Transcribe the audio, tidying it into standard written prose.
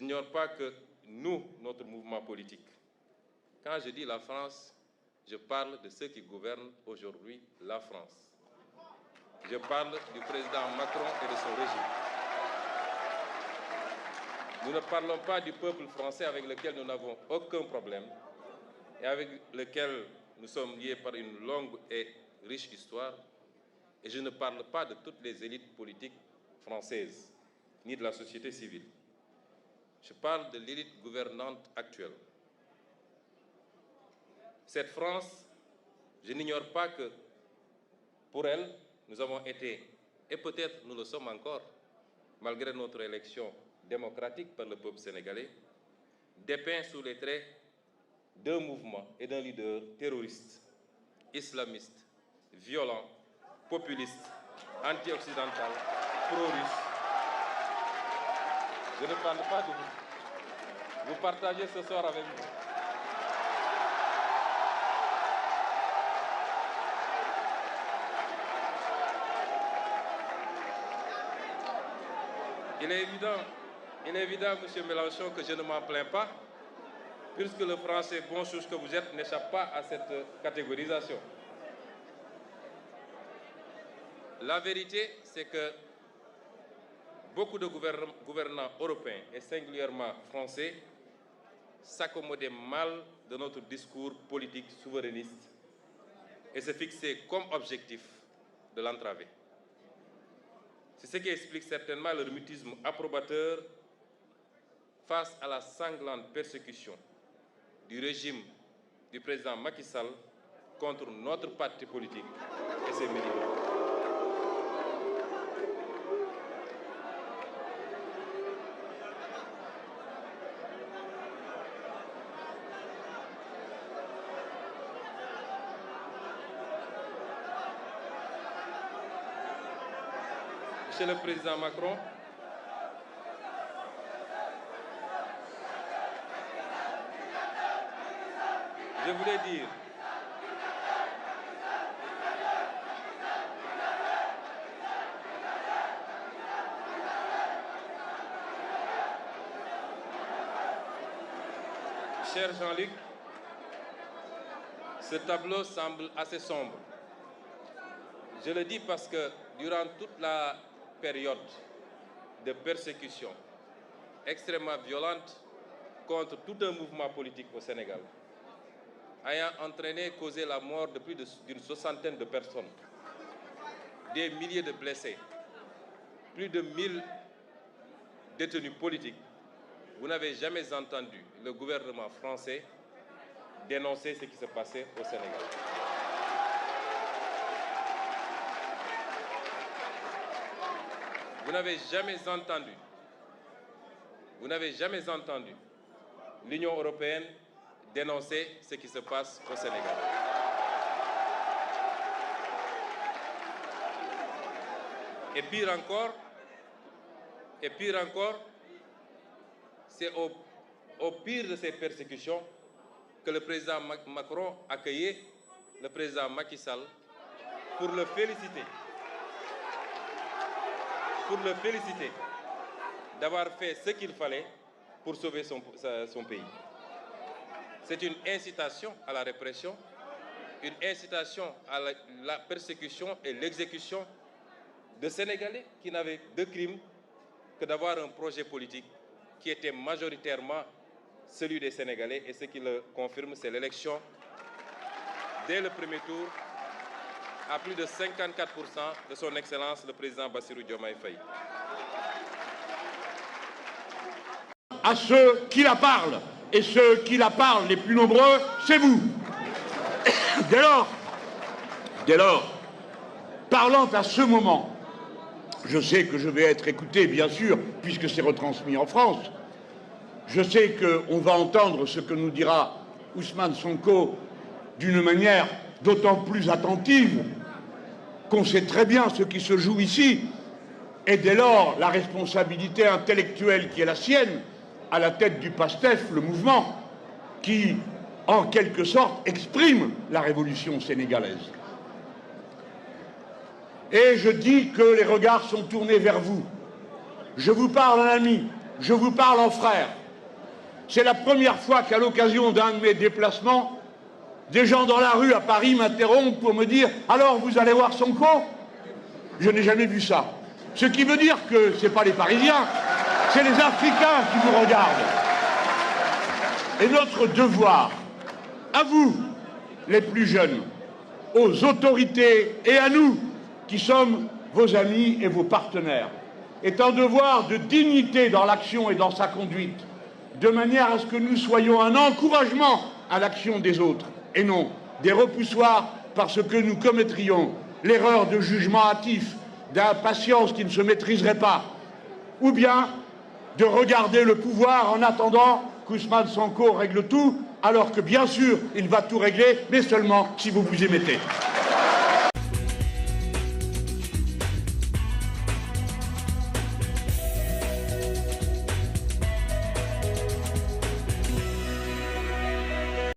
n'ignore pas que nous, notre mouvement politique, quand je dis la France, je parle de ceux qui gouvernent aujourd'hui la France. Je parle du président Macron et de son régime. Nous ne parlons pas du peuple français avec lequel nous n'avons aucun problème et avec lequel nous sommes liés par une longue et riche histoire. Et je ne parle pas de toutes les élites politiques françaises, ni de la société civile. Je parle de l'élite gouvernante actuelle. Cette France, je n'ignore pas que pour elle, nous avons été, et peut-être nous le sommes encore, malgré notre élection démocratique par le peuple sénégalais, dépeints sous les traits d'un mouvement et d'un leader terroriste, islamiste, violent, populiste, anti-occidental, pro-russe. Je ne parle pas de vous. Vous partagez ce soir avec nous. Il est évident, M. Mélenchon, que je ne m'en plains pas, puisque le français bon chouche que vous êtes n'échappe pas à cette catégorisation. La vérité, c'est que beaucoup de gouvernants européens, et singulièrement français, s'accommodaient mal de notre discours politique souverainiste et se fixaient comme objectif de l'entraver. C'est ce qui explique certainement leur mutisme approbateur face à la sanglante persécution du régime du président Macky Sall contre notre parti politique et ses militants. Monsieur le Président Macron, je voulais dire cher Jean-Luc, ce tableau semble assez sombre. Je le dis parce que durant toute la période de persécution extrêmement violente contre tout un mouvement politique au Sénégal, ayant entraîné, causé la mort de plus d'une soixantaine de personnes, des milliers de blessés, plus de 1000 détenus politiques, vous n'avez jamais entendu le gouvernement français dénoncer ce qui se passait au Sénégal. Vous n'avez jamais entendu l'Union européenne dénoncer ce qui se passe au Sénégal. Et pire encore, c'est au pire de ces persécutions que le président Macron accueillait le président Macky Sall pour le féliciter d'avoir fait ce qu'il fallait pour sauver son pays. C'est une incitation à la répression, une incitation à la persécution et l'exécution de Sénégalais qui n'avaient de crime que d'avoir un projet politique qui était majoritairement celui des Sénégalais. Et ce qui le confirme, c'est l'élection dès le premier tour à plus de 54% de son Excellence le président Bassirou Diomaye Faye. À ceux qui la parlent, et ceux qui la parlent les plus nombreux, c'est vous. Dès lors, parlant à ce moment, je sais que je vais être écouté, bien sûr, puisque c'est retransmis en France. Je sais qu'on va entendre ce que nous dira Ousmane Sonko d'une manière d'autant plus attentive qu'on sait très bien ce qui se joue ici, et dès lors la responsabilité intellectuelle qui est la sienne, à la tête du PASTEF, le mouvement qui, en quelque sorte, exprime la révolution sénégalaise. Et je dis que les regards sont tournés vers vous. Je vous parle, un ami, je vous parle en frère. C'est la première fois qu'à l'occasion d'un de mes déplacements, des gens dans la rue à Paris m'interrompent pour me dire « Alors, vous allez voir Sonko ?» Je n'ai jamais vu ça. Ce qui veut dire que ce n'est pas les Parisiens, c'est les Africains qui vous regardent. Et notre devoir, à vous, les plus jeunes, aux autorités et à nous, qui sommes vos amis et vos partenaires, est un devoir de dignité dans l'action et dans sa conduite, de manière à ce que nous soyons un encouragement à l'action des autres, et non des repoussoirs parce que nous commettrions l'erreur de jugement hâtif, d'impatience qui ne se maîtriserait pas, ou bien de regarder le pouvoir en attendant qu'Ousmane Sonko règle tout, alors que bien sûr il va tout régler, mais seulement si vous vous y mettez.